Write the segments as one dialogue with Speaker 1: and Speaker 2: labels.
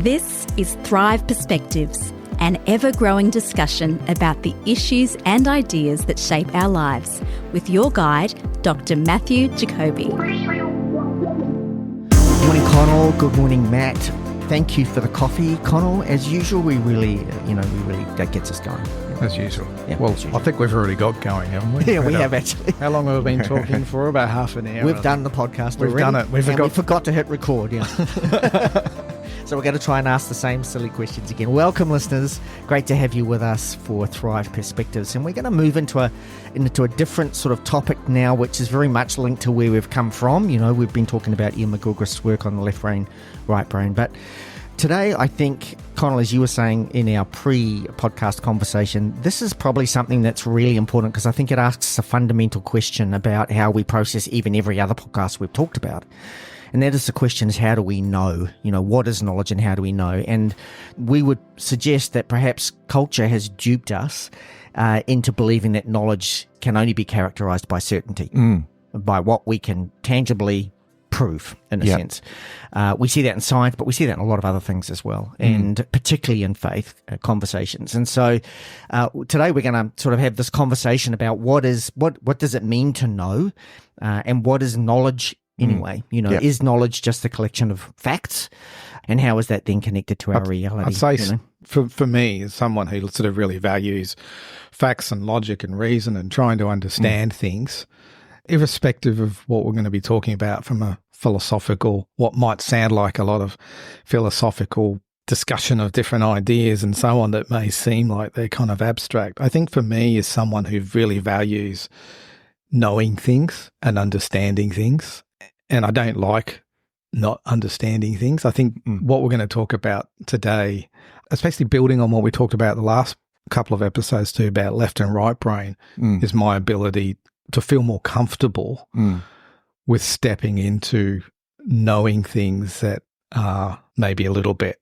Speaker 1: This is Thrive Perspectives, an ever-growing discussion about the issues and ideas that shape our lives, with your guide, Dr. Matthew Jacoby.
Speaker 2: Good morning, Connell. Good morning, Matt. Thank you for the coffee, Connell. As usual, that gets us going.
Speaker 3: As usual.
Speaker 2: Yeah,
Speaker 3: well,
Speaker 2: as usual.
Speaker 3: I think we've already got going, haven't we?
Speaker 2: Yeah, we have actually.
Speaker 3: How long have we been talking for? About half an hour.
Speaker 2: We've done the podcast
Speaker 3: We've
Speaker 2: already.
Speaker 3: done it. We
Speaker 2: forgot to hit record, yeah. So we're going to try and ask the same silly questions again. Welcome, listeners. Great to have you with us for Thrive Perspectives. And we're going to move into a different sort of topic now, which is very much linked to where we've come from. You know, we've been talking about Ian McGilchrist's work on the left brain, right brain. But today, I think, Connell, as you were saying in our pre-podcast conversation, this is probably something that's really important because I think it asks a fundamental question about how we process even every other podcast we've talked about. And that is the question is, how do we know? You know, what is knowledge and how do we know? And we would suggest that perhaps culture has duped us into believing that knowledge can only be characterized by certainty, by what we can tangibly prove, in a sense. We see that in science, but we see that in a lot of other things as well, and particularly in faith conversations. And so today we're going to sort of have this conversation about what does it mean to know, and what is knowledge anyway? You know, is knowledge just a collection of facts, and how is that then connected to our reality?
Speaker 3: I'd say for me, as someone who sort of really values facts and logic and reason and trying to understand things, irrespective of what we're going to be talking about from a philosophical, what might sound like a lot of philosophical discussion of different ideas and so on that may seem like they're kind of abstract. I think for me, as someone who really values knowing things and understanding things, and I don't like not understanding things, I think what we're going to talk about today, especially building on what we talked about the last couple of episodes too about left and right brain, is my ability to feel more comfortable with stepping into knowing things that are maybe a little bit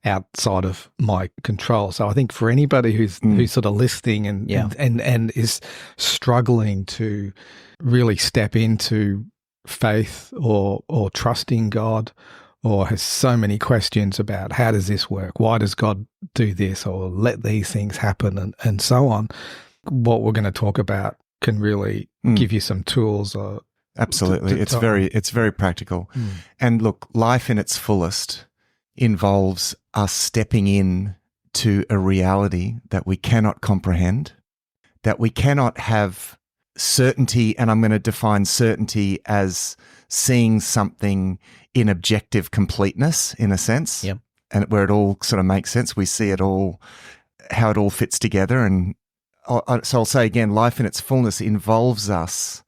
Speaker 3: outside of my control. So I think for anybody who's sort of listening and is struggling to really step into faith or trusting God, or has so many questions about how does this work? Why does God do this or let these things happen and so on? What we're going to talk about can really give you some tools.
Speaker 4: Absolutely. It's very practical. And look, life in its fullest involves us stepping in to a reality that we cannot comprehend, that we cannot have certainty, and I'm going to define certainty as seeing something in objective completeness, in a sense, and where it all sort of makes sense. We see it all, how it all fits together. And so I'll say again, life in its fullness involves us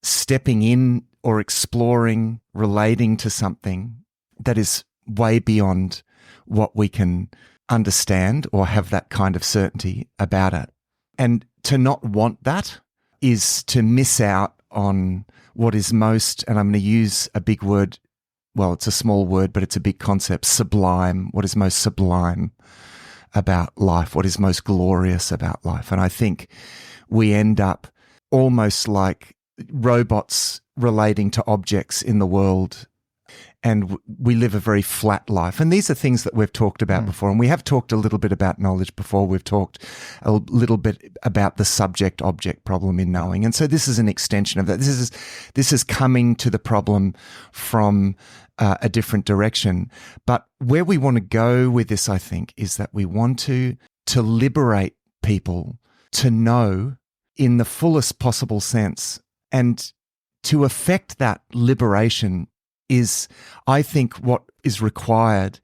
Speaker 4: stepping in or exploring, relating to something that is way beyond what we can understand or have that kind of certainty about it. And to not want that is to miss out on what is most, and I'm going to use a big word, well, it's a small word, but it's a big concept, sublime, what is most sublime about life, what is most glorious about life. And I think we end up almost like robots relating to objects in the world, and we live a very flat life. And these are things that we've talked about before, and we have talked a little bit about knowledge before. We've talked a little bit about the subject-object problem in knowing. And so this is an extension of that. This is coming to the problem from a different direction. But where we want to go with this, I think, is that we want to liberate people to know in the fullest possible sense. And to effect that liberation is, I think, what is required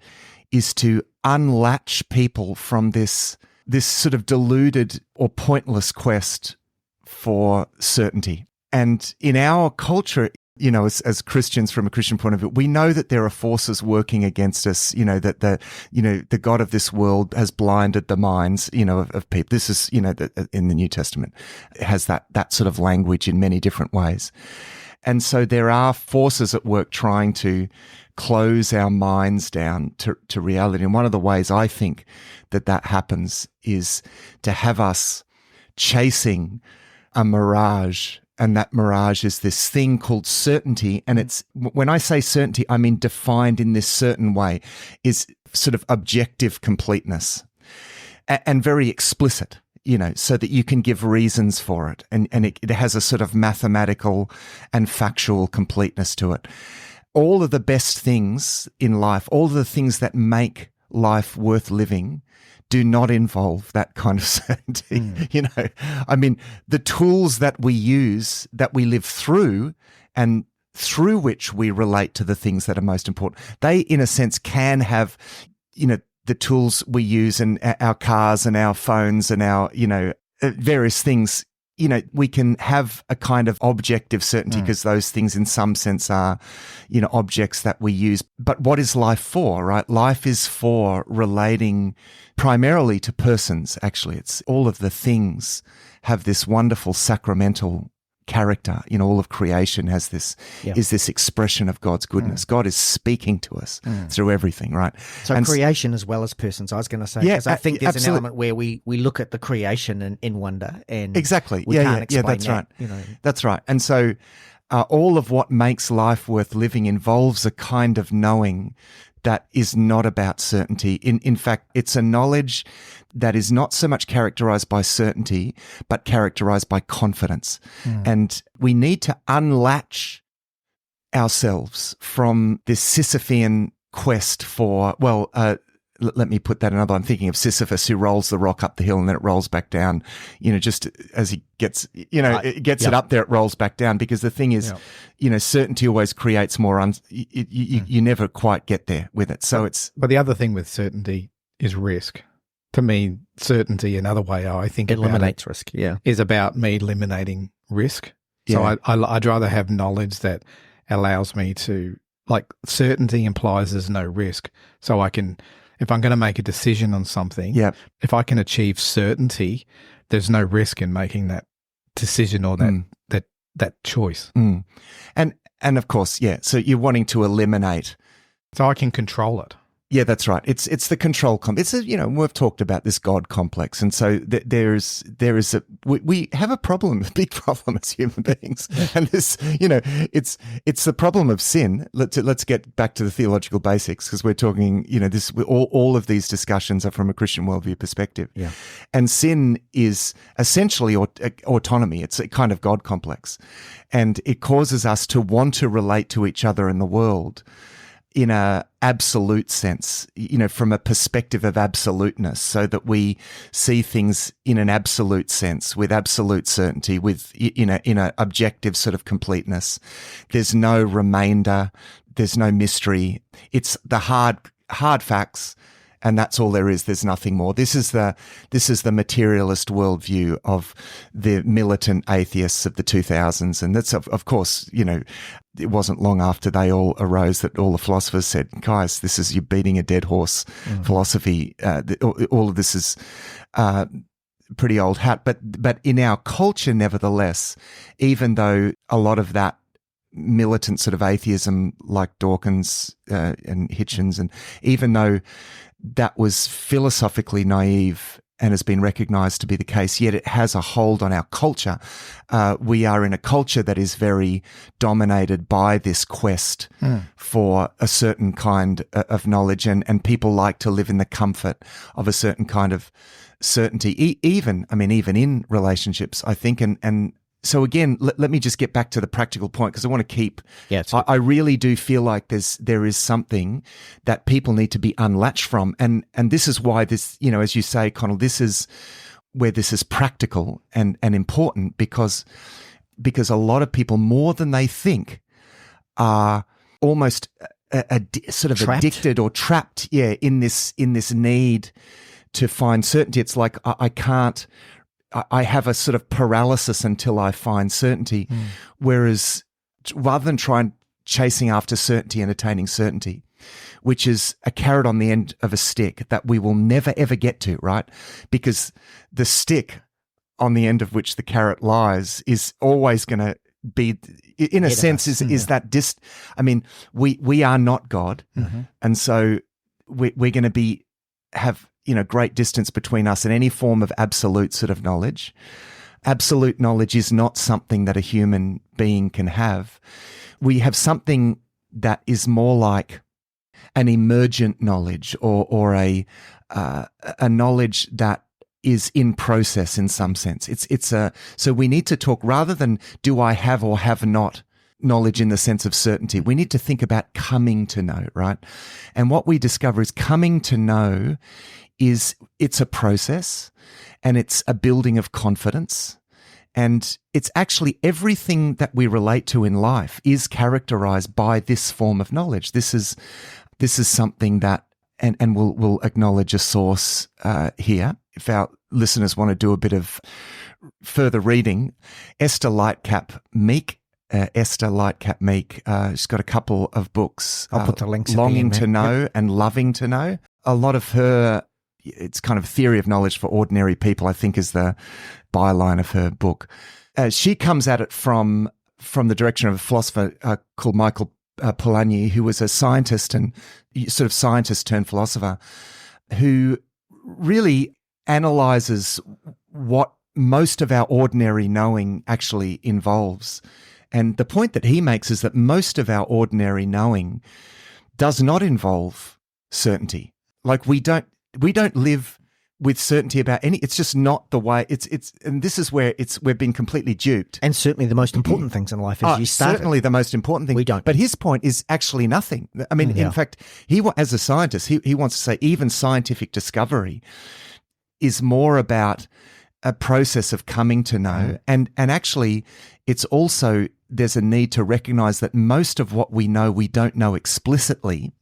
Speaker 4: is to unlatch people from this sort of deluded or pointless quest for certainty. And in our culture, you know, as Christians, from a Christian point of view, we know that there are forces working against us, you know, that the God of this world has blinded the minds, you know, of people. This is, you know, in the New Testament, it has that sort of language in many different ways. And so there are forces at work trying to close our minds down to reality. And one of the ways I think that happens is to have us chasing a mirage And that mirage is this thing called certainty. And it's, when I say certainty, I mean defined in this certain way. Is sort of objective completeness and very explicit, so that you can give reasons for it. And it has a sort of mathematical and factual completeness to it. All of the best things in life, all of the things that make life worth living, do not involve that kind of certainty. I mean, the tools that we use, that we live through, and through which we relate to the things that are most important, they, in a sense, can have, the tools we use in our cars and our phones and our, various things. We can have a kind of objective certainty because those things in some sense are, objects that we use. But what is life for, right? Life is for relating primarily to persons, actually. It's all of the things have this wonderful sacramental character. All of creation has this, is this expression of God's goodness. God is speaking to us through everything, right?
Speaker 2: So creation as well as persons, I was going to say, because I think there's an element where we look at the creation in wonder, and
Speaker 4: exactly,
Speaker 2: we can't explain
Speaker 4: that's
Speaker 2: that,
Speaker 4: right. That's right. And so all of what makes life worth living involves a kind of knowing that is not about certainty. In fact, it's a knowledge that is not so much characterized by certainty, but characterized by confidence. And we need to unlatch ourselves from this Sisyphean quest for, let me put that another. I'm thinking of Sisyphus, who rolls the rock up the hill and then it rolls back down. Just as he gets, it gets it up there, it rolls back down. Because the thing is, certainty always creates more. You never quite get there with it. So
Speaker 3: But the other thing with certainty is risk. To me, certainty, another way I think
Speaker 2: it eliminates risk. Yeah,
Speaker 3: is about me eliminating risk. So I'd rather have knowledge that allows me to, like, certainty implies there's no risk. So I can, if I'm going to make a decision on something, if I can achieve certainty, there's no risk in making that decision or that choice.
Speaker 4: And of course, so you're wanting to eliminate.
Speaker 3: So I can control it.
Speaker 4: Yeah, that's right. It's the control complex. We've talked about this God complex, and so we have a problem, a big problem as human beings, and this, it's the problem of sin. Let's get back to the theological basics, because we're talking, all of these discussions are from a Christian worldview perspective, and sin is essentially autonomy. It's a kind of God complex, and it causes us to want to relate to each other in the world in a absolute sense, from a perspective of absoluteness, so that we see things in an absolute sense, with absolute certainty, with in a objective sort of completeness. There's no remainder, there's no mystery. It's the hard facts, and that's all there is. There's nothing more. This is the materialist worldview of the militant atheists of the 2000s, and that's of course, it wasn't long after they all arose that all the philosophers said, guys, you're beating a dead horse philosophy. All of this is pretty old hat. But in our culture, nevertheless, even though a lot of that militant sort of atheism, like Dawkins and Hitchens, and even though that was philosophically naive and has been recognized to be the case, yet it has a hold on our culture. We are in a culture that is very dominated by this quest for a certain kind of knowledge, and people like to live in the comfort of a certain kind of certainty, even in relationships, I think. And so again, let me just get back to the practical point, because I want to keep. I really do feel like there is something that people need to be unlatched from, and this is why this, as you say, Connell, this is where this is practical and important, because a lot of people, more than they think, are almost sort of
Speaker 2: trapped.
Speaker 4: addicted or trapped, in this need to find certainty. It's like I have a sort of paralysis until I find certainty. Whereas rather than chasing after certainty and attaining certainty, which is a carrot on the end of a stick that we will never, ever get to, right? Because the stick on the end of which the carrot lies is always going to be, in a sense, is that we are not God. And so we're going to have great distance between us and any form of absolute sort of knowledge. Absolute knowledge is not something that a human being can have. We have something that is more like an emergent knowledge or a knowledge that is in process in some sense. So we need to talk, rather than do I have or have not knowledge in the sense of certainty, we need to think about coming to know, right? And what we discover is coming to know it's a process, and it's a building of confidence. And it's actually everything that we relate to in life is characterized by this form of knowledge. This is something that, and we'll acknowledge a source here. If our listeners want to do a bit of further reading, Esther Lightcap Meek, she's got a couple of books.
Speaker 2: I'll put the links.
Speaker 4: Longing to Know and Loving to Know. A lot of her, it's kind of theory of knowledge for ordinary people, I think, is the byline of her book. She comes at it from the direction of a philosopher called Michael Polanyi, who was a scientist and sort of scientist turned philosopher, who really analyzes what most of our ordinary knowing actually involves. And the point that he makes is that most of our ordinary knowing does not involve certainty. Like we don't live with certainty about any. It's just not the way. And this is where we're being completely duped.
Speaker 2: And certainly the most important things in life, as you started.
Speaker 4: Certainly the most important thing.
Speaker 2: We don't.
Speaker 4: But his point is actually nothing. I mean, in fact, as a scientist, he wants to say even scientific discovery is more about a process of coming to know. And actually, it's also, there's a need to recognize that most of what we know, we don't know explicitly.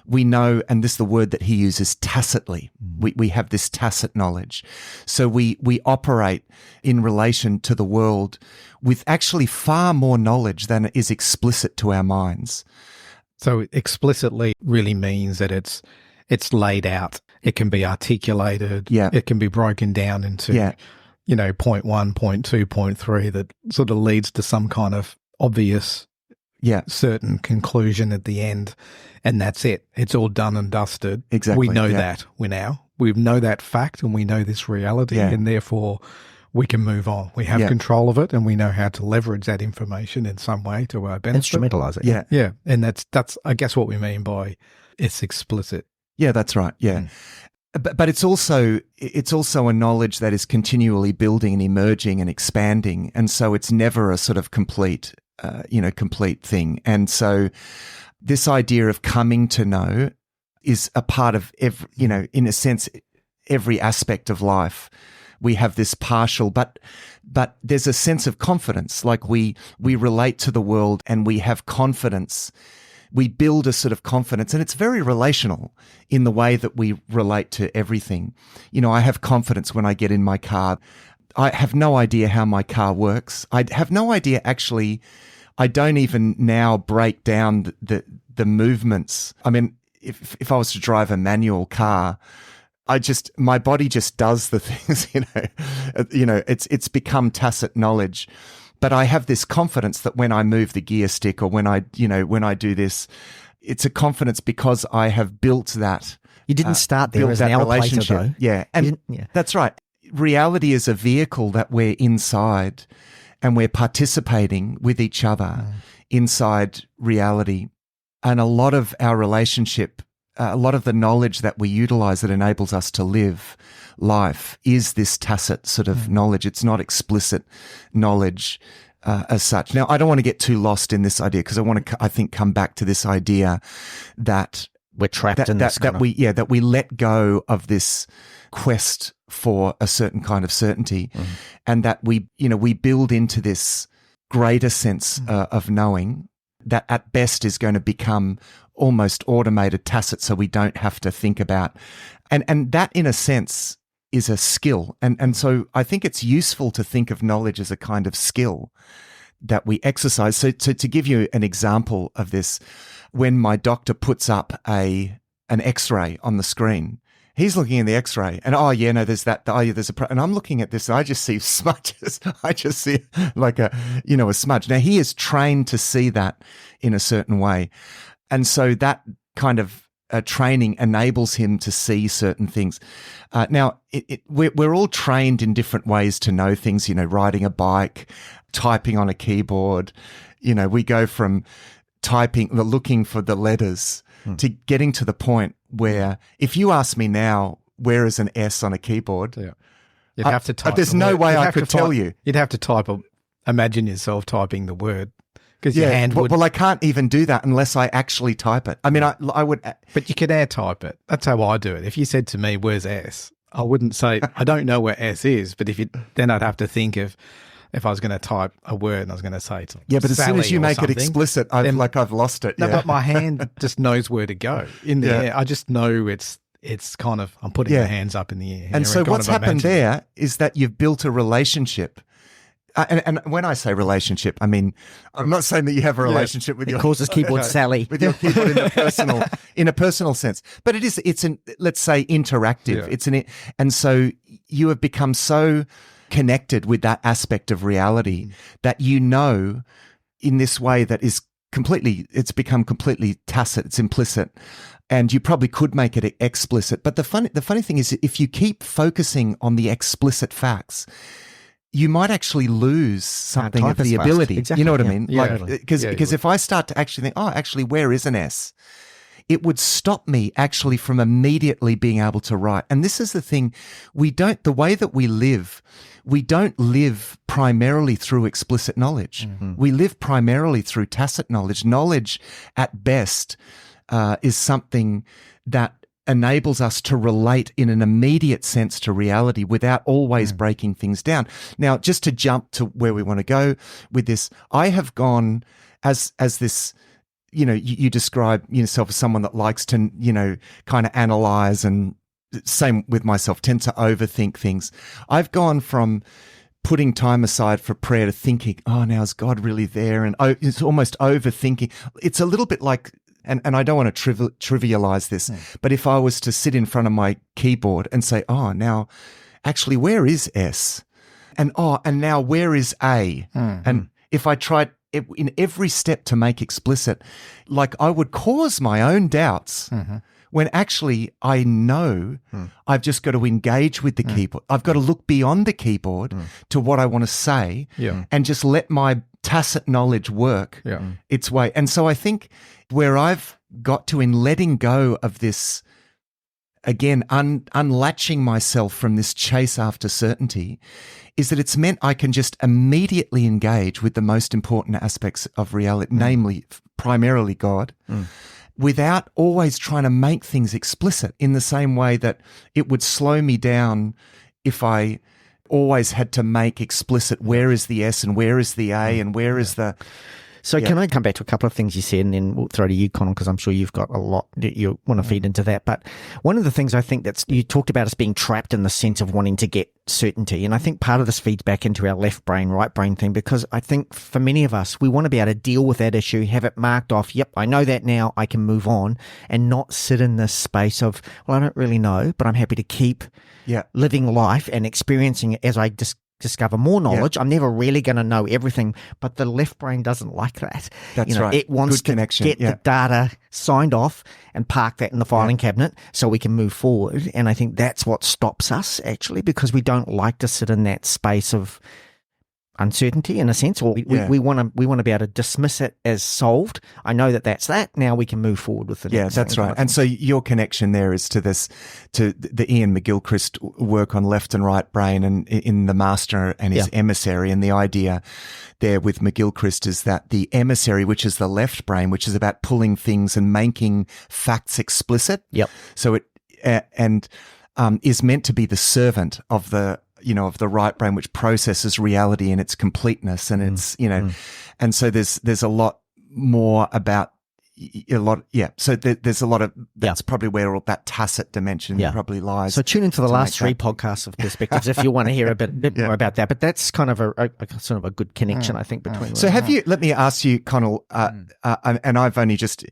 Speaker 4: We know, and this is the word that he uses, tacitly. We have this tacit knowledge. So we operate in relation to the world with actually far more knowledge than is explicit to our minds.
Speaker 3: So explicitly really means that it's laid out. It can be articulated.
Speaker 4: Yeah.
Speaker 3: It can be broken down into, point 1, point 2, point 3 that sort of leads to some kind of obvious, certain conclusion at the end. And that's it. It's all done and dusted.
Speaker 4: Exactly.
Speaker 3: We know that we know that fact, and we know this reality, and therefore we can move on. We have control of it, and we know how to leverage that information in some way to our benefit.
Speaker 2: Instrumentalize it.
Speaker 3: Yeah. Yeah. And that's I guess what we mean by it's explicit.
Speaker 4: Yeah, that's right. Yeah. But it's also a knowledge that is continually building and emerging and expanding. And so it's never a sort of complete thing. And so this idea of coming to know is a part of in a sense, every aspect of life. We have this partial, but there's a sense of confidence. Like we relate to the world and we have confidence. We build a sort of confidence, and it's very relational in the way that we relate to everything. I have confidence when I get in my car. I have no idea how my car works. I have no idea, actually. I don't even now break down the movements. I mean, if I was to drive a manual car, my body just does the things, it's become tacit knowledge. But I have this confidence that when I move the gear stick or when I do this, it's a confidence because I have built that.
Speaker 2: You didn't start there as an relationship, though.
Speaker 4: Yeah. And that's right. Reality is a vehicle that we're inside, and we're participating with each other inside reality. And a lot of our relationship, a lot of the knowledge that we utilize that enables us to live life is this tacit sort of knowledge. It's not explicit knowledge as such. Now, I don't want to get too lost in this idea because I want to, I think, come back to this idea that
Speaker 2: we're trapped in this
Speaker 4: that we let go of this quest for a certain kind of certainty, and that we build into this greater sense of knowing that at best is going to become almost automated, tacit, so we don't have to think about, and that in a sense is a skill, and so I think it's useful to think of knowledge as a kind of skill that we exercise. So to give you an example of this, when my doctor puts up an X-ray on the screen, he's looking in the X-ray and, there's that. And I'm looking at this and I just see smudges. I just see like a smudge. Now he is trained to see that in a certain way. And so that kind of training enables him to see certain things. Now we're all trained in different ways to know things, riding a bike, typing on a keyboard. We go from typing, looking for the letters, to getting to the point where if you ask me now, where is an S on a keyboard?
Speaker 3: Yeah. You'd have to type.
Speaker 4: There's no way I could tell you.
Speaker 3: You'd have to type. Imagine yourself typing the word because your hand would.
Speaker 4: Well, I can't even do that unless I actually type it. I mean, I would.
Speaker 3: But you could air type it. That's how I do it. If you said to me, "Where's S?" I wouldn't say I don't know where S is. But then I'd have to think of if I was going to type a word and I was going to say it.
Speaker 4: Yeah, but as soon as you make it explicit, I've lost it.
Speaker 3: No,
Speaker 4: yeah.
Speaker 3: but my hand just knows where to go in the air. I just know it's kind of, I'm putting my hands up in the air.
Speaker 4: And so what's happened there is that you've built a relationship. And when I say relationship, I mean, I'm not saying that you have a relationship with
Speaker 2: it
Speaker 4: your
Speaker 2: causes keyboard Sally.
Speaker 4: with your keyboard in a personal sense. But it's let's say interactive. Yeah. And so you have become so connected with that aspect of reality that you know in this way that is it's become completely tacit, it's implicit. And you probably could make it explicit. But the funny thing is, if you keep focusing on the explicit facts, you might actually lose something of the ability.
Speaker 2: Exactly.
Speaker 4: You know what I mean?
Speaker 3: Yeah,
Speaker 4: Because if I start to actually think, actually, where is an S? It would stop me actually from immediately being able to write. And this is the thing, the way that we don't live primarily through explicit knowledge. Mm-hmm. We live primarily through tacit knowledge. Knowledge at best is something that enables us to relate in an immediate sense to reality without always breaking things down. Now, just to jump to where we want to go with this, I have gone as this, you describe yourself as someone that likes to, kind of analyze, and same with myself, tend to overthink things. I've gone from putting time aside for prayer to thinking, now is God really there? And it's almost overthinking. It's a little bit like, and I don't want to trivialize this, but if I was to sit in front of my keyboard and say, now, actually, where is S? And now where is A? Mm-hmm. And if I tried in every step to make explicit, like I would cause my own doubts when actually I know I've just got to engage with the keyboard. I've got to look beyond the keyboard to what I want to say and just let my tacit knowledge work its way. And so I think where I've got to in letting go of this, again, unlatching myself from this chase after certainty, is that it's meant I can just immediately engage with the most important aspects of reality, namely primarily God, without always trying to make things explicit in the same way that it would slow me down if I always had to make explicit where is the S and where is the A and where is the...
Speaker 2: So can I come back to a couple of things you said, and then we'll throw to you, Connell, because I'm sure you've got a lot that you want to feed into that. But one of the things I think you talked about us being trapped in the sense of wanting to get certainty. And I think part of this feeds back into our left brain, right brain thing, because I think for many of us, we want to be able to deal with that issue, have it marked off. Yep, I know that now, I can move on, and not sit in this space of, well, I don't really know, but I'm happy to keep living life and experiencing it as I discover more knowledge. I'm never really going to know everything, but the left brain doesn't like that.
Speaker 4: That's right.
Speaker 2: It wants to get the data signed off and park that in the filing cabinet so we can move forward. And I think that's what stops us, actually, because we don't like to sit in that space of uncertainty, in a sense, or we want to be able to dismiss it as solved. I know that's that. Now we can move forward with it.
Speaker 4: Yeah, that's right. And so your connection there is to the Ian McGilchrist work on left and right brain, and in The Master and His Emissary. And the idea there with McGilchrist is that the emissary, which is the left brain, which is about pulling things and making facts explicit. Yep. So it is meant to be the servant of the right brain, which processes reality in its completeness. And it's, and so there's a lot more about So there's a lot of, that's probably where all that tacit dimension probably lies.
Speaker 2: So tune into the last three podcasts of Perspectives if you want to hear a bit more about that. But that's kind of a sort of a good connection, I think, between.
Speaker 4: So let me ask you, Connell, and I've only just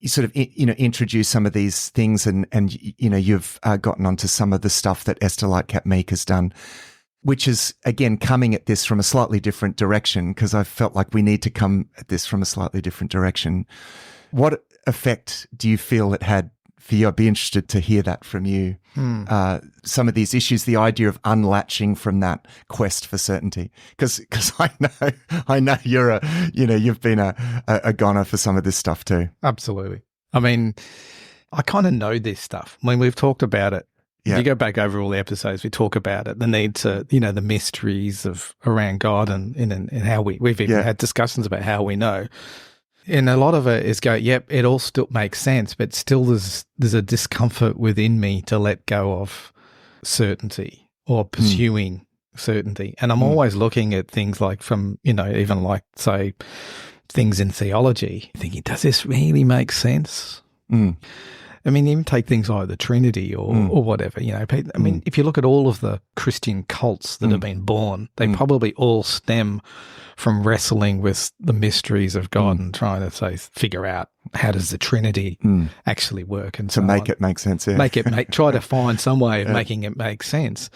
Speaker 4: sort of, introduced some of these things, and you've gotten onto some of the stuff that Esther Lightcap Meek has done, which is, again, coming at this from a slightly different direction, because I felt like we need to come at this from a slightly different direction. What effect do you feel it had for you? I'd be interested to hear that from you. Some of these issues, the idea of unlatching from that quest for certainty, because I know you've been a goner for some of this stuff too.
Speaker 3: Absolutely. I mean, I kind of know this stuff. I mean, we've talked about it.
Speaker 4: Yeah.
Speaker 3: If you go back over all the episodes, we talk about it, the need to, you know, the mysteries of around God and how we've even had discussions about how we know. And a lot of it is it all still makes sense, but still there's a discomfort within me to let go of certainty or pursuing certainty. And I'm always looking at things like from, you know, even like, say, things in theology, thinking, does this really make sense? I mean, even take things like the Trinity or whatever, you know. I mean, if you look at all of the Christian cults that have been born, they probably all stem from wrestling with the mysteries of God and trying to figure out how does the Trinity actually work and
Speaker 4: to make it make sense. Yeah.
Speaker 3: Try to find some way of making it make sense.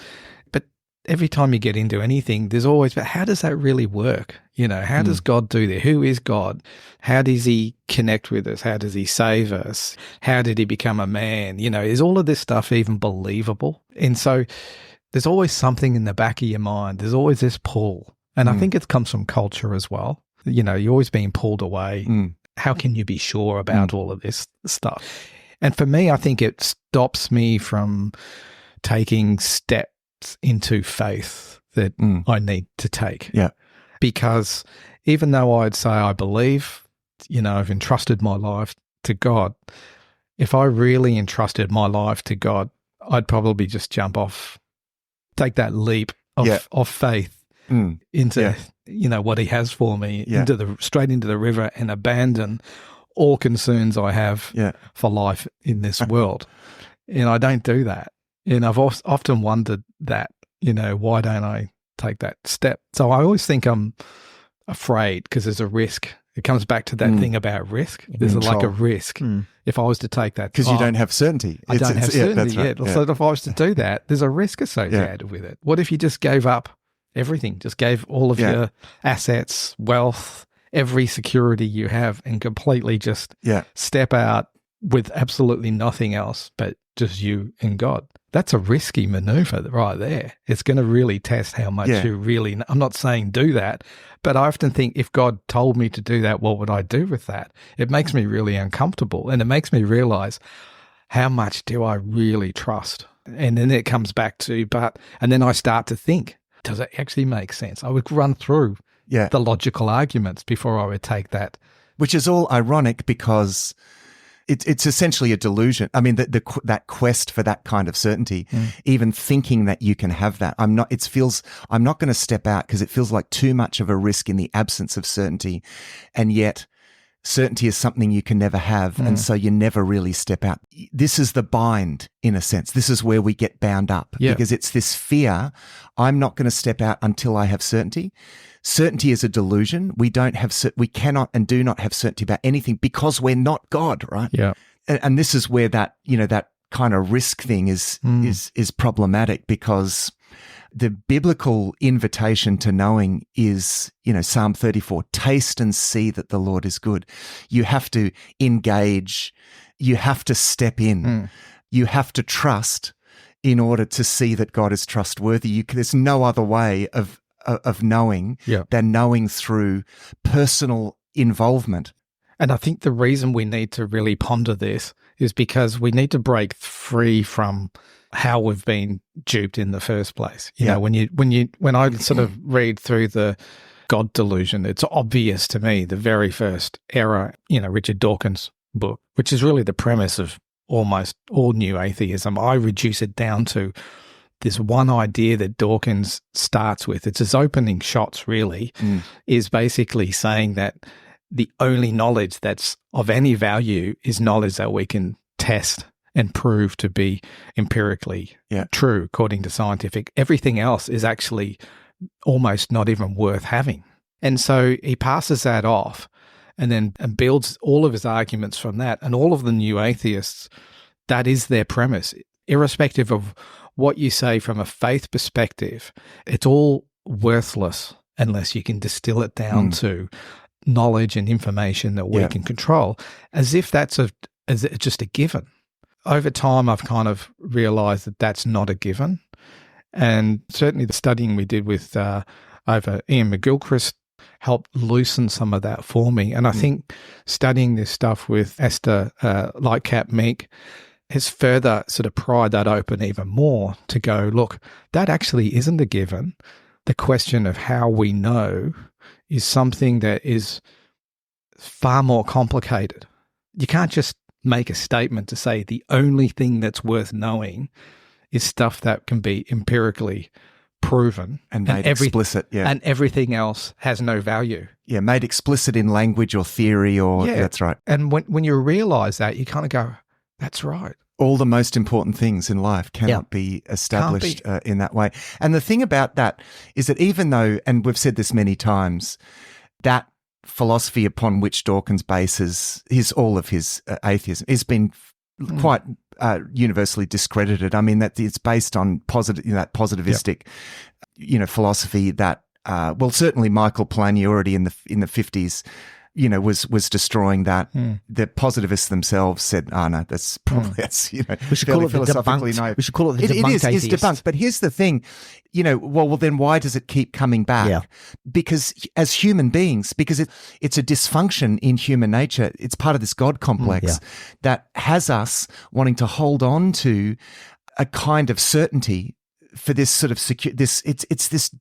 Speaker 3: But every time you get into anything, there's always, but how does that really work? You know, how does God do that? Who is God? How does he connect with us? How does he save us? How did he become a man? You know, is all of this stuff even believable? And so there's always something in the back of your mind. There's always this pull. And I think it comes from culture as well. You know, you're always being pulled away. How can you be sure about all of this stuff? And for me, I think it stops me from taking steps into faith that I need to take.
Speaker 4: Yeah.
Speaker 3: Because even though I'd say I believe, you know, I've entrusted my life to God, if I really entrusted my life to God, I'd probably just jump off, take that leap of faith into, you know, what he has for me, straight into the river and abandon all concerns I have for life in this world. And I don't do that. And I've often wondered that, you know, why don't I take that step? So I always think I'm afraid because there's a risk. It comes back to that thing about risk. There's like a risk if I was to take that.
Speaker 4: Because you don't have certainty.
Speaker 3: I don't have certainty yet.
Speaker 4: Right.
Speaker 3: So if I was to do that, there's a risk associated with it. What if you just gave up everything, just gave all of your assets, wealth, every security you have and completely just step out with absolutely nothing else but just you and God? That's a risky maneuver right there. It's going to really test how much you really know. I'm not saying do that, but I often think if God told me to do that, what would I do with that? It makes me really uncomfortable, and it makes me realize how much do I really trust? And then it comes back to, and then I start to think, does it actually make sense? I would run through the logical arguments before I would take that.
Speaker 4: Which is all ironic because it's essentially a delusion. I mean, that quest for that kind of certainty, even thinking that you can have that, I'm not going to step out because it feels like too much of a risk in the absence of certainty. And yet certainty is something you can never have. And so you never really step out. This is the bind, in a sense. This is where we get bound up because it's this fear. I'm not going to step out until I have certainty. Certainty is a delusion. We cannot and do not have certainty about anything because we're not God, right?
Speaker 3: Yeah.
Speaker 4: And this is where that kind of risk thing is problematic, because the biblical invitation to knowing is, Psalm 34, taste and see that the Lord is good. You have to engage. You have to step in. You have to trust in order to see that God is trustworthy. There's no other way of knowing than knowing through personal involvement.
Speaker 3: And I think the reason we need to really ponder this is because we need to break free from how we've been duped in the first place. You know, when I sort of read through the God delusion, it's obvious to me the very first error, Richard Dawkins' book, which is really the premise of almost all new atheism. I reduce it down to this one idea that Dawkins starts with. It's his opening shots, really, is basically saying that the only knowledge that's of any value is knowledge that we can test and prove to be empirically true according to scientific. Everything else is actually almost not even worth having. And so he passes that off and builds all of his arguments from that. And all of the new atheists, that is their premise. Irrespective of what you say from a faith perspective, it's all worthless unless you can distill it down to knowledge and information that we can control, as if that's just a given. Over time, I've kind of realized that that's not a given. And certainly the studying we did with over Ian McGilchrist helped loosen some of that for me. And I think studying this stuff with Esther Lightcap-Meek has further sort of pried that open even more to go, look, that actually isn't a given. The question of how we know is something that is far more complicated. You can't just make a statement to say the only thing that's worth knowing is stuff that can be empirically proven
Speaker 4: and made explicit. Yeah.
Speaker 3: And everything else has no value.
Speaker 4: Yeah, made explicit in language or theory or that's right.
Speaker 3: And when you realize that, you kind of go, that's right.
Speaker 4: All the most important things in life cannot be established in that way. And the thing about that is that even though, and we've said this many times, that philosophy upon which Dawkins bases all of his atheism has been quite universally discredited. I mean, that it's based on that positivistic, philosophy that, certainly Michael Polanyi already in the 50s, was destroying that. The positivists themselves said, no, that's probably,
Speaker 2: we should call it the debunked. We should call it the debunked atheist.
Speaker 4: It is debunked. But here's the thing, well, then why does it keep coming back?
Speaker 2: Yeah.
Speaker 4: Because as human beings, because it's a dysfunction in human nature. It's part of this God complex that has us wanting to hold on to a kind of certainty for this sort of it's this,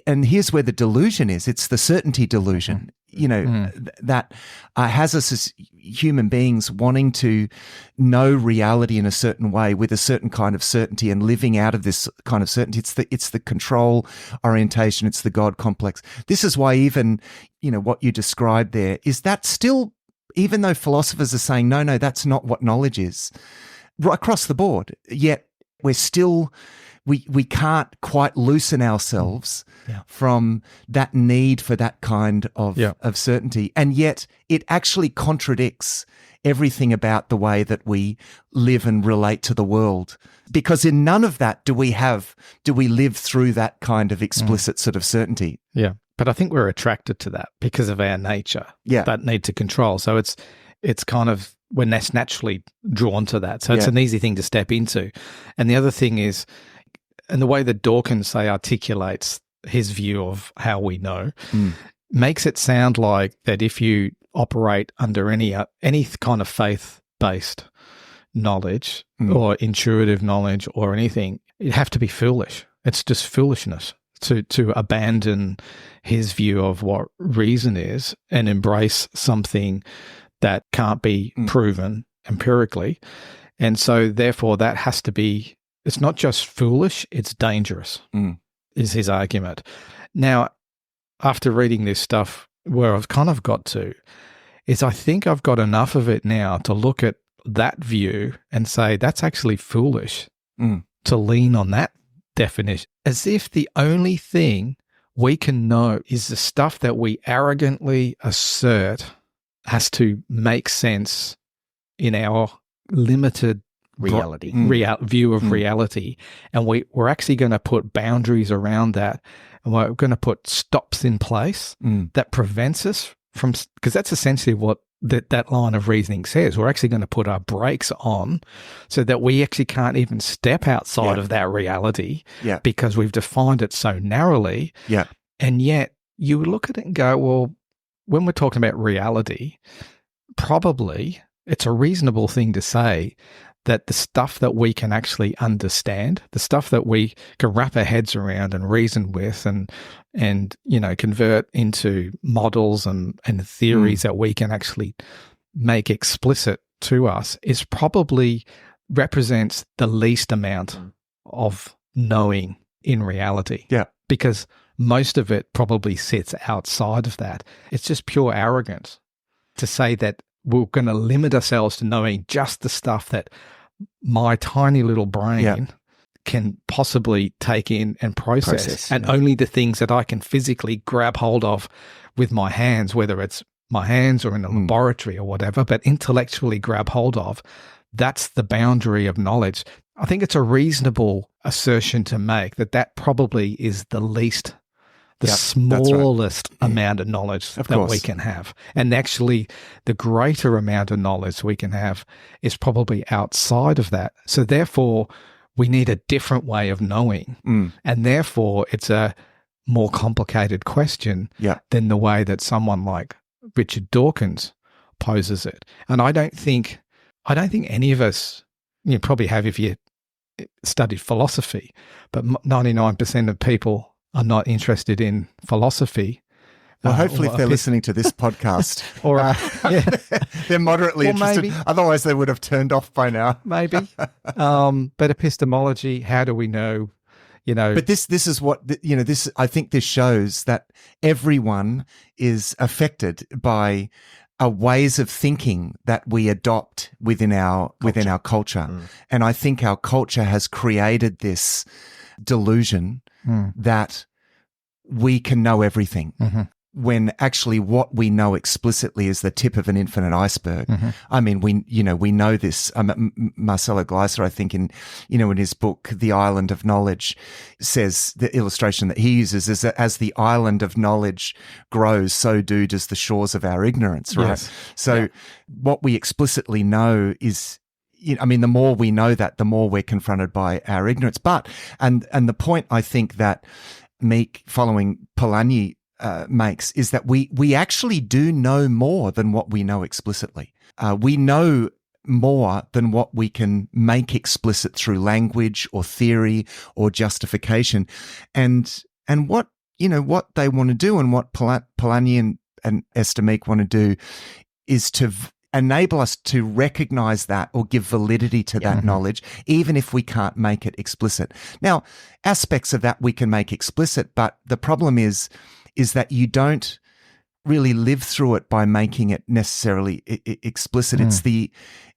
Speaker 4: and here's where the delusion is. It's the certainty delusion. That has us as human beings wanting to know reality in a certain way with a certain kind of certainty and living out of this kind of certainty. It's the control orientation. It's the God complex. This is why even, what you described there is that still, even though philosophers are saying, no, that's not what knowledge is, right across the board, yet we're still... We can't quite loosen ourselves from that need for that kind of certainty. And yet it actually contradicts everything about the way that we live and relate to the world. Because in none of that do we live through that kind of explicit sort of certainty.
Speaker 3: Yeah. But I think we're attracted to that because of our nature, that need to control. So it's kind of, we're naturally drawn to that. So it's an easy thing to step into. And the other thing is, and the way that Dawkins, say, articulates his view of how we know makes it sound like that if you operate under any kind of faith-based knowledge or intuitive knowledge or anything, you'd have to be foolish. It's just foolishness to abandon his view of what reason is and embrace something that can't be proven empirically. And so, therefore, that has to be... It's not just foolish, it's dangerous, is his argument. Now, after reading this stuff, where I've kind of got to is I think I've got enough of it now to look at that view and say that's actually foolish to lean on that definition, as if the only thing we can know is the stuff that we arrogantly assert has to make sense in our limited
Speaker 2: reality
Speaker 3: view of reality, and we're actually going to put boundaries around that, and we're going to put stops in place that prevents us from, because that's essentially what that line of reasoning says. We're actually going to put our brakes on so that we actually can't even step outside of that reality because we've defined it so narrowly. And yet you look at it and go, well, when we're talking about reality, probably it's a reasonable thing to say that the stuff that we can actually understand, the stuff that we can wrap our heads around and reason with and convert into models and theories that we can actually make explicit to us, is probably represents the least amount of knowing in reality. Because most of it probably sits outside of that. It's just pure arrogance to say that we're going to limit ourselves to knowing just the stuff that my tiny little brain can possibly take in and process and only the things that I can physically grab hold of with my hands, whether it's my hands or in a laboratory or whatever, but intellectually grab hold of, that's the boundary of knowledge. I think it's a reasonable assertion to make that probably is the least, the smallest amount of knowledge that we can have. And actually, the greater amount of knowledge we can have is probably outside of that. So therefore, we need a different way of knowing. And therefore, it's a more complicated question than the way that someone like Richard Dawkins poses it. And I don't think any of us, you probably have if you studied philosophy, but 99% of people are not interested in philosophy.
Speaker 4: Well, hopefully if they're listening to this podcast, they're moderately interested. Maybe. Otherwise, they would have turned off by now.
Speaker 3: Maybe. But epistemology, how do we know,
Speaker 4: But this is what, this, I think this shows that everyone is affected by ways of thinking that we adopt within our culture. And I think our culture has created this delusion that we can know everything. When actually what we know explicitly is the tip of an infinite iceberg. I mean, we know this. Marcelo Gleiser, I think in his book, The Island of Knowledge, says the illustration that he uses is that as the island of knowledge grows, so does the shores of our ignorance, right? Yes. So what we explicitly know is, the more we know that, the more we're confronted by our ignorance. But, and the point I think that Meek, following Polanyi, makes is that we actually do know more than what we know explicitly. We know more than what we can make explicit through language or theory or justification. And what they want to do, and what Polanyi and Esther Meek want to do, is to enable us to recognize that or give validity to that knowledge, even if we can't make it explicit. Now, aspects of that we can make explicit, but the problem is that you don't really live through it by making it necessarily explicit. It's the,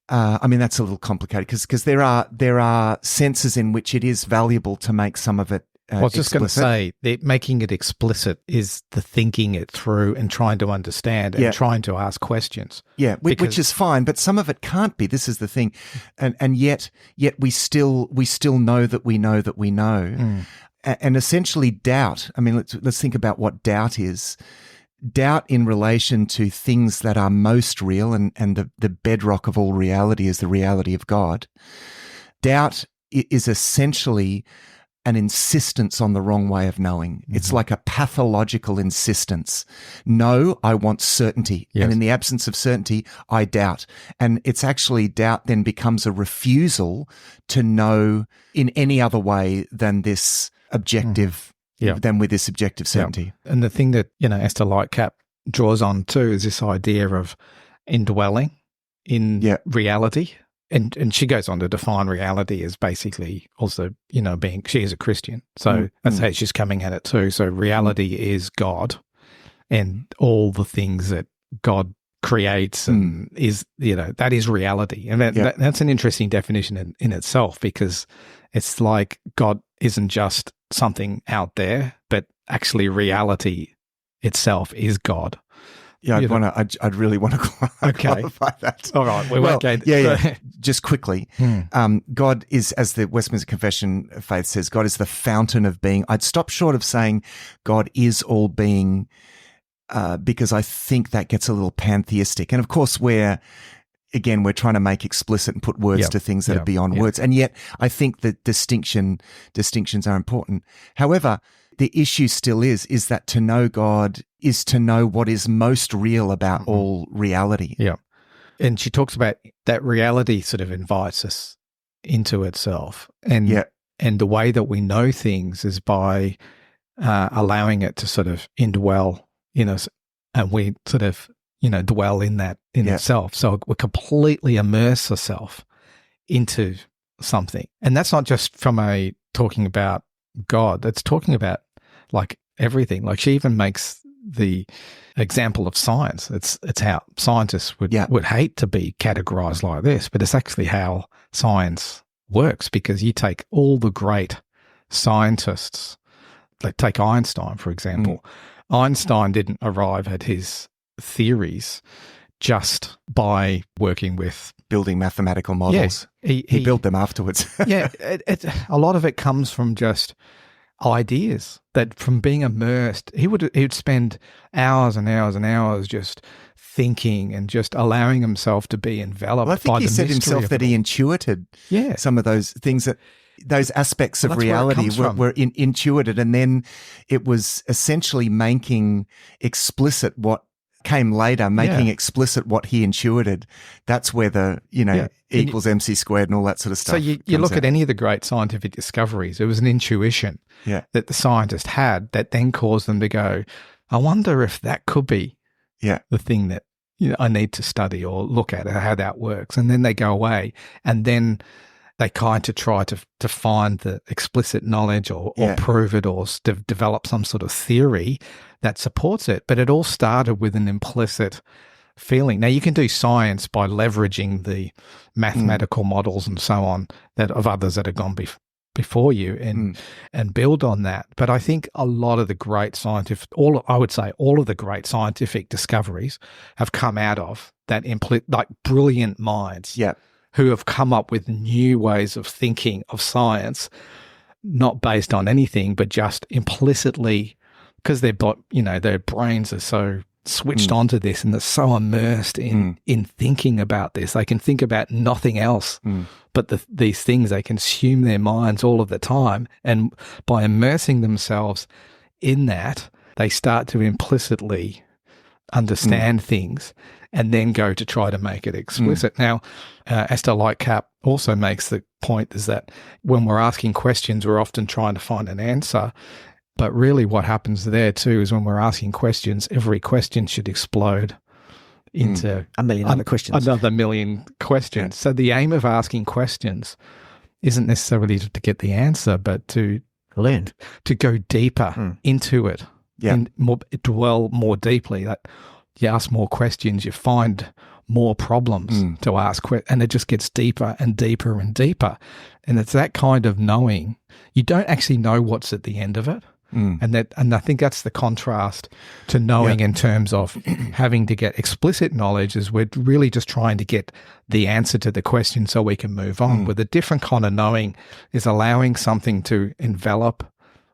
Speaker 4: that's a little complicated because there are senses in which it is valuable to make some of it
Speaker 3: I was just going to say that making it explicit is the thinking it through and trying to understand and trying to ask questions.
Speaker 4: Yeah, which is fine, but some of it can't be. This is the thing, and yet we still know that we know that we know, and essentially doubt. I mean, let's think about what doubt is. Doubt in relation to things that are most real, and the bedrock of all reality is the reality of God. Doubt is essentially an insistence on the wrong way of knowing. It's like a pathological insistence. No, I want certainty. Yes. And in the absence of certainty, I doubt. And it's actually doubt then becomes a refusal to know in any other way than this objective, than with this objective certainty.
Speaker 3: Yeah. And the thing that, Esther Lightcap draws on too is this idea of indwelling in reality. And she goes on to define reality as basically also, she is a Christian. So that's how she's coming at it too. So reality is God and all the things that God creates and is, that is reality. And that's an interesting definition in itself, because it's like God isn't just something out there, but actually reality itself is God.
Speaker 4: Yeah, I'd really want to qualify that.
Speaker 3: All right, we won't go.
Speaker 4: Just quickly, God is, as the Westminster Confession of Faith says, God is the fountain of being. I'd stop short of saying God is all being, because I think that gets a little pantheistic. And of course, we're trying to make explicit and put words to things that are beyond words. And yet, I think that distinctions are important. However, the issue still is that to know God is to know what is most real about all reality.
Speaker 3: Yeah. And she talks about that reality sort of invites us into itself. And the way that we know things is by allowing it to sort of indwell in us, and we sort of, dwell in that in itself. So we completely immerse ourselves into something. And that's not just from talking about God, that's talking about like everything. Like she even makes the example of science. It's how scientists would hate to be categorized like this, but it's actually how science works, because you take all the great scientists, like take Einstein, for example. Einstein didn't arrive at his theories just by working with
Speaker 4: building mathematical models. Yeah, he built them afterwards.
Speaker 3: A lot of it comes from just ideas, that from being immersed, he would spend hours and hours and hours just thinking and just allowing himself to be enveloped.
Speaker 4: Well, I think he said himself that he intuited some of those things that those aspects of reality were intuited, and then it was essentially making explicit what came later, making explicit what he intuited. That's where the, equals MC squared and all that sort of stuff.
Speaker 3: So you look at any of the great scientific discoveries, it was an intuition that the scientist had that then caused them to go, I wonder if that could be the thing that I need to study or look at how that works. And then they go away, and then they kind of try to find the explicit knowledge or prove it or develop some sort of theory that supports it. But it all started with an implicit feeling. Now, you can do science by leveraging the mathematical models and so on of others that have gone before you and build on that. But I think a lot of the great all of the great scientific discoveries have come out of that like brilliant minds who have come up with new ways of thinking of science, not based on anything, but just implicitly, because their brains are so switched onto this and they're so immersed in thinking about this. They can think about nothing else but these things. They consume their minds all of the time. And by immersing themselves in that, they start to implicitly understand things and then go to try to make it explicit. Now, Esther Lightcap also makes the point is that when we're asking questions, we're often trying to find an answer. But really what happens there too is when we're asking questions, every question should explode into
Speaker 2: a million other questions.
Speaker 3: Another million questions. So the aim of asking questions isn't necessarily to get the answer, but to
Speaker 2: learn,
Speaker 3: to go deeper into it, and dwell more deeply. That you ask more questions, you find more problems to ask, and it just gets deeper and deeper and deeper. And it's that kind of knowing. You don't actually know what's at the end of it. And I think that's the contrast to knowing in terms of having to get explicit knowledge is we're really just trying to get the answer to the question so we can move on. With a different kind of knowing is allowing something to envelop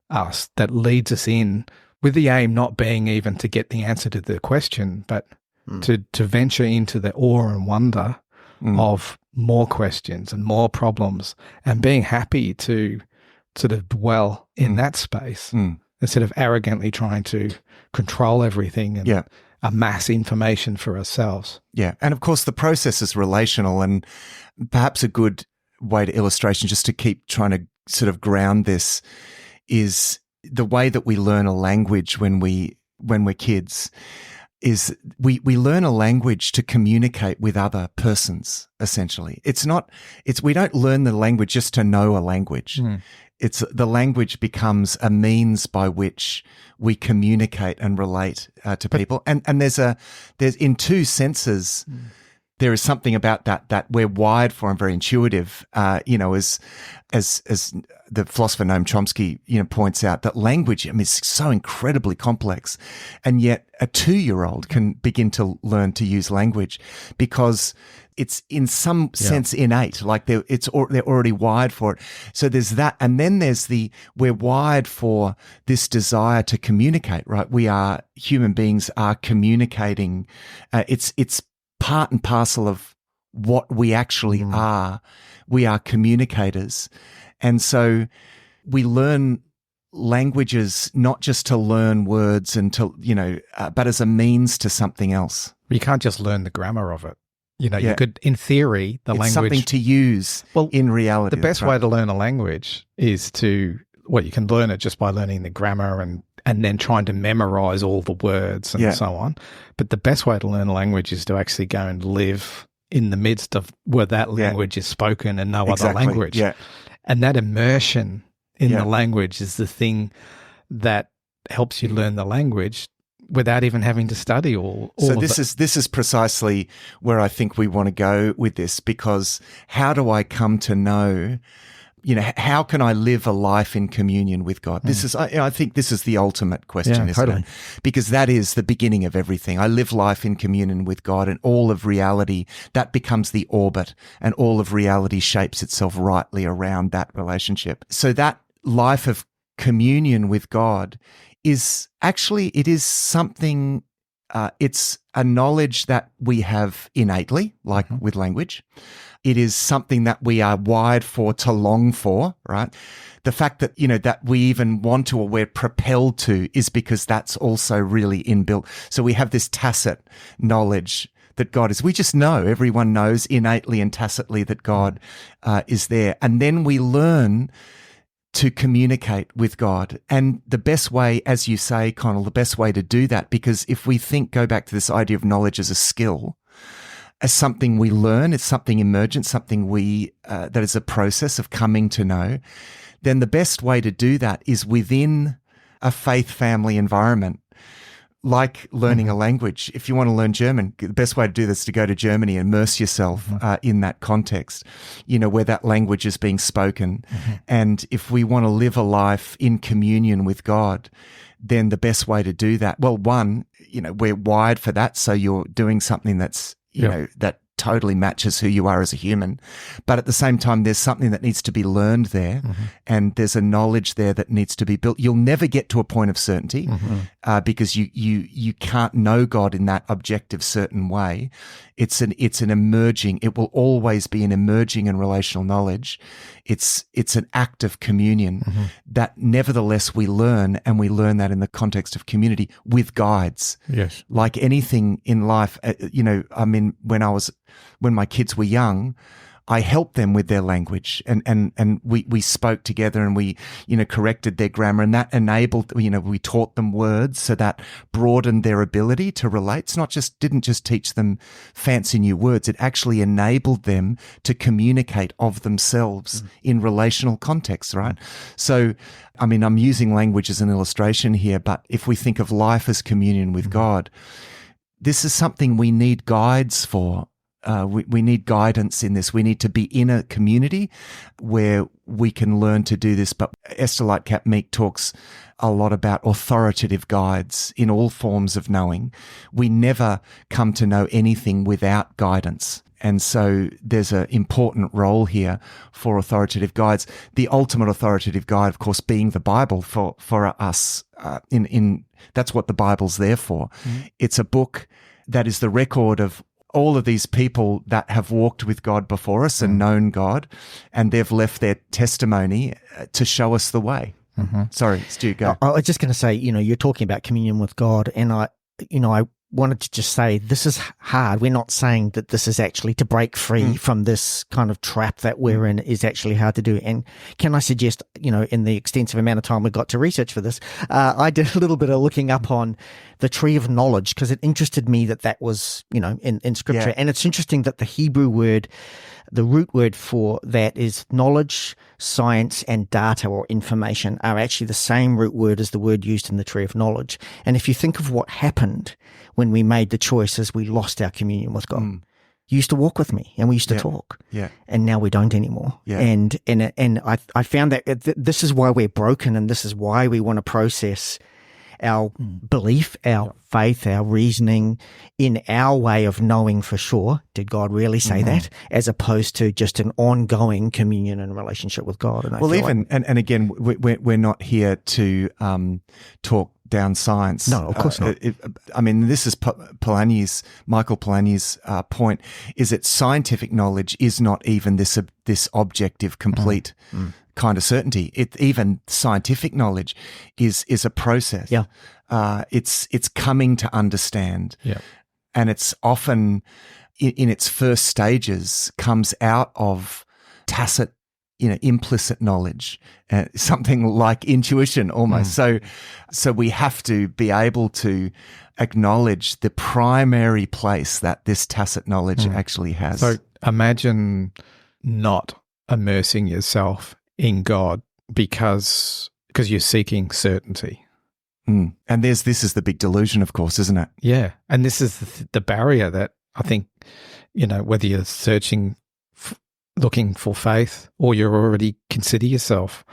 Speaker 3: us that leads us in, with the aim not being even to get the answer to the question, but to venture into the awe and wonder of more questions and more problems, and being happy to sort of dwell in that space instead of arrogantly trying to control everything and amass information for ourselves.
Speaker 4: Yeah. And of course, the process is relational, and perhaps a good way to illustration, just to keep trying to sort of ground this, is the way that we learn a language when we're kids is we learn a language to communicate with other persons, essentially. We don't learn the language just to know a language. It's the language becomes a means by which we communicate and relate to people. And there's in two senses, there is something about that we're wired for and very intuitive, as the philosopher Noam Chomsky, points out, that language, is so incredibly complex, and yet a 2-year-old can begin to learn to use language because it's in some sense innate, like they're already wired for it. So there's that, and then there's we're wired for this desire to communicate, right? Human beings are communicating. It's part and parcel of what we actually are. We are communicators. And so we learn languages not just to learn words and to, but as a means to something else.
Speaker 3: You can't just learn the grammar of it. You could, in theory, it's language.
Speaker 4: Something to use in reality.
Speaker 3: The best way to learn a language is you can learn it just by learning the grammar and then trying to memorize all the words and so on. But the best way to learn a language is to actually go and live in the midst of where that language is spoken and no other language. Yeah. And that immersion in the language is the thing that helps you learn the language without even having to study all
Speaker 4: so this is precisely where I think we want to go with this, because how do I come to know, how can I live a life in communion with God? This is, I think this is the ultimate question, isn't it? Because that is the beginning of everything. I live life in communion with God, and all of reality, that becomes the orbit, and all of reality shapes itself rightly around that relationship. So that life of communion with God is actually, it is something it's a knowledge that we have innately, like with language. It is something that we are wired for, to long for, right? The fact that, that we even want to, or we're propelled to, is because that's also really inbuilt. So we have this tacit knowledge that God is. We just know, everyone knows innately and tacitly that God is there. And then we learn to communicate with God. And the best way, as you say, Connell, the best way to do that, because if we go back to this idea of knowledge as a skill, as something we learn, it's something emergent, something that is a process of coming to know, then the best way to do that is within a faith family environment, like learning a language. If you want to learn German, the best way to do this is to go to Germany and immerse yourself in that context, where that language is being spoken. And if we want to live a life in communion with God, then the best way to do that, well, one, we're wired for that. So you're doing something that's, that totally matches who you are as a human. But at the same time, there's something that needs to be learned there, and there's a knowledge there that needs to be built. You'll never get to a point of certainty because you can't know God in that objective, certain way. It's an emerging. It will always be an emerging and relational knowledge. It's an act of communion that nevertheless we learn, and we learn that in the context of community with guides.
Speaker 3: Yes,
Speaker 4: like anything in life, when my kids were young, I helped them with their language, and we spoke together, and we, corrected their grammar, and that enabled, we taught them words, so that broadened their ability to relate. It's didn't just teach them fancy new words. It actually enabled them to communicate of themselves in relational contexts, right? So, I'm using language as an illustration here, but if we think of life as communion with God, this is something we need guides for. We need guidance in this. We need to be in a community where we can learn to do this. But Esther Lightcap Meek talks a lot about authoritative guides in all forms of knowing. We never come to know anything without guidance. And so there's an important role here for authoritative guides. The ultimate authoritative guide, of course, being the Bible for us. That's what the Bible's there for. It's a book that is the record of all of these people that have walked with God before us and known God, and they've left their testimony to show us the way. Sorry, Stu, go.
Speaker 2: I was just going to say, you're talking about communion with God, and I wanted to just say this is hard. We're not saying that this is actually to break free from this kind of trap that we're in is actually hard to do. And can I suggest, in the extensive amount of time we got to research for this, I did a little bit of looking up on the tree of knowledge, because it interested me that was, in scripture. And it's interesting that the Hebrew word, the root word for that is knowledge, science, and data or information are actually the same root word as the word used in the tree of knowledge. And if you think of what happened when we made the choices, we lost our communion with God. You used to walk with me, and we used to talk, and now we don't anymore. And I found that this is why we're broken, and this is why we want to process our belief, our faith, our reasoning in our way of knowing for sure, did God really say that, as opposed to just an ongoing communion and relationship with God. And
Speaker 4: and again, we're not here to talk down science.
Speaker 2: No, of course not.
Speaker 4: This is Michael Polanyi's point, is that scientific knowledge is not even this objective, complete kind of certainty. Even scientific knowledge is a process. It's coming to understand. And it's often in its first stages comes out of tacit, implicit knowledge, something like intuition almost. So we have to be able to acknowledge the primary place that this tacit knowledge actually has.
Speaker 3: So imagine not immersing yourself in God because you're seeking certainty.
Speaker 4: And this is the big delusion, of course, isn't it?
Speaker 3: Yeah. And this is the barrier that I think, whether you're looking for faith, or you already consider yourself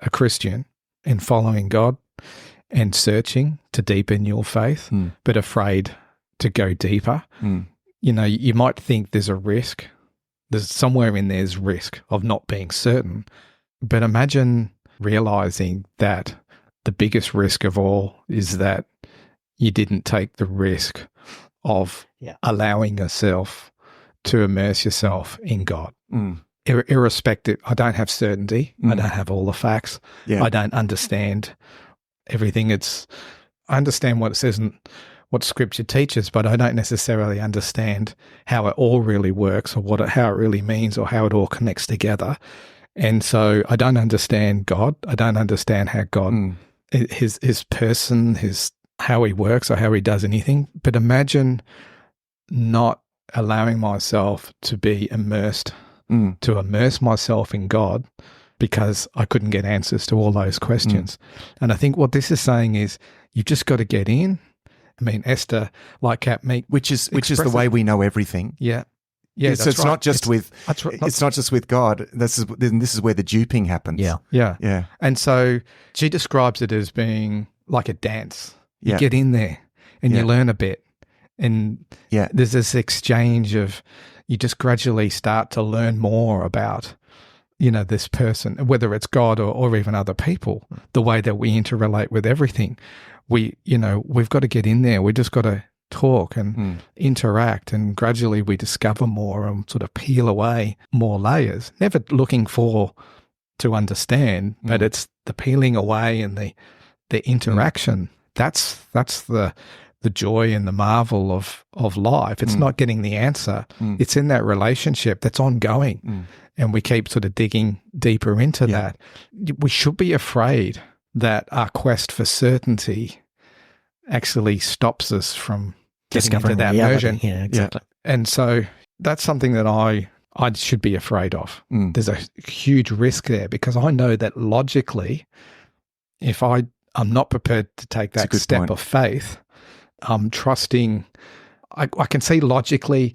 Speaker 3: a Christian and following God and searching to deepen your faith, but afraid to go deeper. You might think there's a risk. There's somewhere in there's risk of not being certain. But imagine realizing that the biggest risk of all is that you didn't take the risk of allowing yourself to immerse yourself in God. Irrespective, I don't have certainty. I don't have all the facts. I don't understand everything. I understand what it says and what Scripture teaches, but I don't necessarily understand how it all really works, or how it really means, or how it all connects together. And so I don't understand God. I don't understand how God, his person, how he works or how he does anything. But imagine not allowing myself to be immersed, to immerse myself in God, because I couldn't get answers to all those questions. And I think what this is saying is you've just got to get in. I mean, Esther, like Cat Meek,
Speaker 4: which is the way we know everything.
Speaker 3: Yeah.
Speaker 4: So it's not just it's not just with God. This is where the duping happens.
Speaker 3: Yeah. And so she describes it as being like a dance. You get in there and you learn a bit, and there's this exchange of, you just gradually start to learn more about, this person, whether it's God or even other people, the way that we interrelate with everything. We've got to get in there. We just got to talk and interact, and gradually we discover more and sort of peel away more layers, never looking to understand, but it's the peeling away and the interaction. That's the joy and the marvel of life. It's not getting the answer. It's in that relationship that's ongoing. And we keep sort of digging deeper into that. We should be afraid that our quest for certainty actually stops us from getting into that version.
Speaker 2: Yeah, exactly.
Speaker 3: And so that's something that I should be afraid of. There's a huge risk there, because I know that logically, if I'm not prepared to take that step of faith, I'm trusting, I can see logically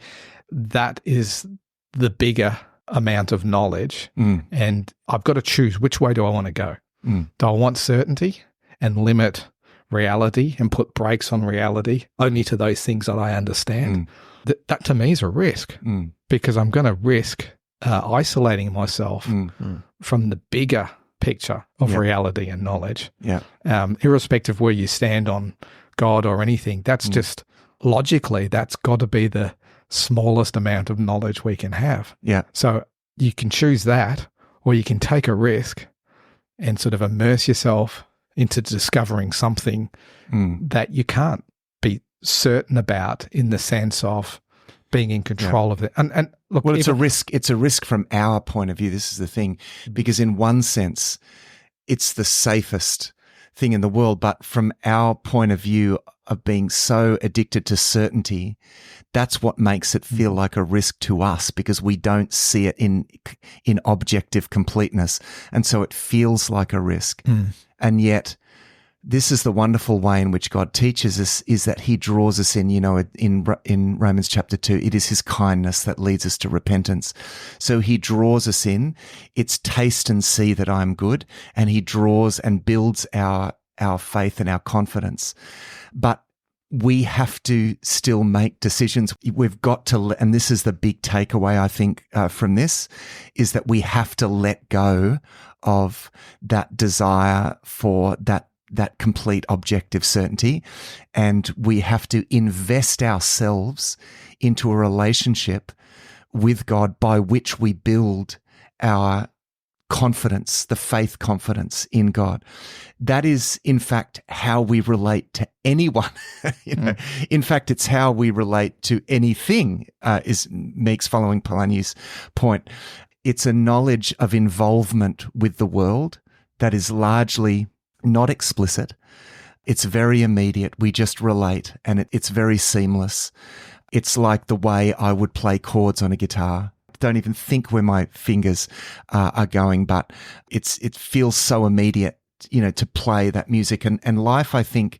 Speaker 3: that is the bigger amount of knowledge, and I've got to choose, which way do I want to go? Do I want certainty and limit reality and put brakes on reality only to those things that I understand? That to me is a risk, because I'm going to risk isolating myself from the bigger picture of reality and knowledge. Irrespective of where you stand on God or anything, that's just logically, that's got to be the smallest amount of knowledge we can have. So you can choose that, or you can take a risk and sort of immerse yourself into discovering something that you can't be certain about, in the sense of being in control of it. And look,
Speaker 4: well, it's a risk. It's a risk from our point of view. This is the thing, because in one sense, it's the safest thing in the world. But from our point of view of being so addicted to certainty, that's what makes it feel like a risk to us, because we don't see it in objective completeness. And so it feels like a risk. And yet, this is the wonderful way in which God teaches us, is that he draws us in, in Romans chapter 2, it is his kindness that leads us to repentance. So he draws us in. It's taste and see that I'm good. And he draws and builds our faith and our confidence. But we have to still make decisions. We've got to, and this is the big takeaway, I think, from this, is that we have to let go of that desire for that complete objective certainty, and we have to invest ourselves into a relationship with God by which we build our confidence, the faith confidence in God. That is, in fact, how we relate to anyone. In fact, it's how we relate to anything, is Meek's following Polanyi's point. It's a knowledge of involvement with the world that is largely not explicit. It's very immediate. We just relate, and it's very seamless. It's like the way I would play chords on a guitar. Don't even think where my fingers are going, but it feels so immediate, to play that music. And life, I think,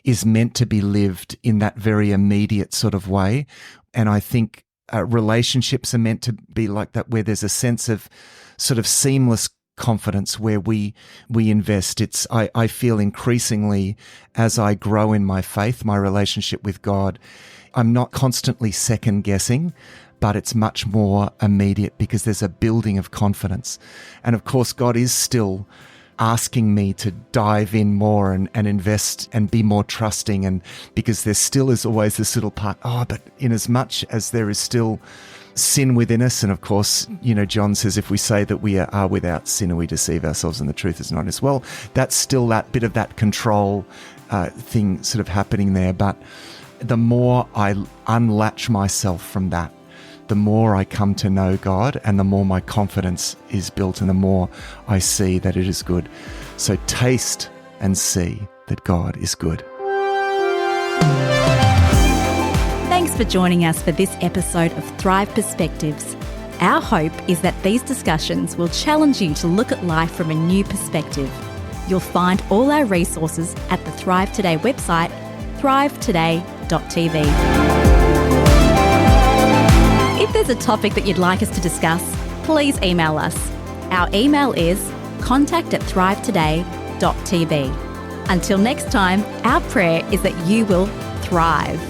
Speaker 4: is meant to be lived in that very immediate sort of way. And I think relationships are meant to be like that, where there's a sense of sort of seamless confidence where we invest. I feel increasingly, as I grow in my faith, my relationship with God, I'm not constantly second guessing, but it's much more immediate, because there's a building of confidence. And of course, God is still asking me to dive in more and invest and be more trusting. And because there still is always this little part, but in as much as there is still sin within us, and of course, John says if we say that we are without sin and we deceive ourselves and the truth is not in us, well, that's still that bit of that control thing sort of happening there. But the more I unlatch myself from that, the more I come to know God, and the more my confidence is built, and the more I see that it is good. So taste and see that God is good.
Speaker 1: Thanks for joining us for this episode of Thrive Perspectives. Our hope is that these discussions will challenge you to look at life from a new perspective. You'll find all our resources at the Thrive Today website, thrivetoday.tv. If there's a topic that you'd like us to discuss, please email us. Our email is contact@thrivetoday.tv. Until next time, our prayer is that you will thrive.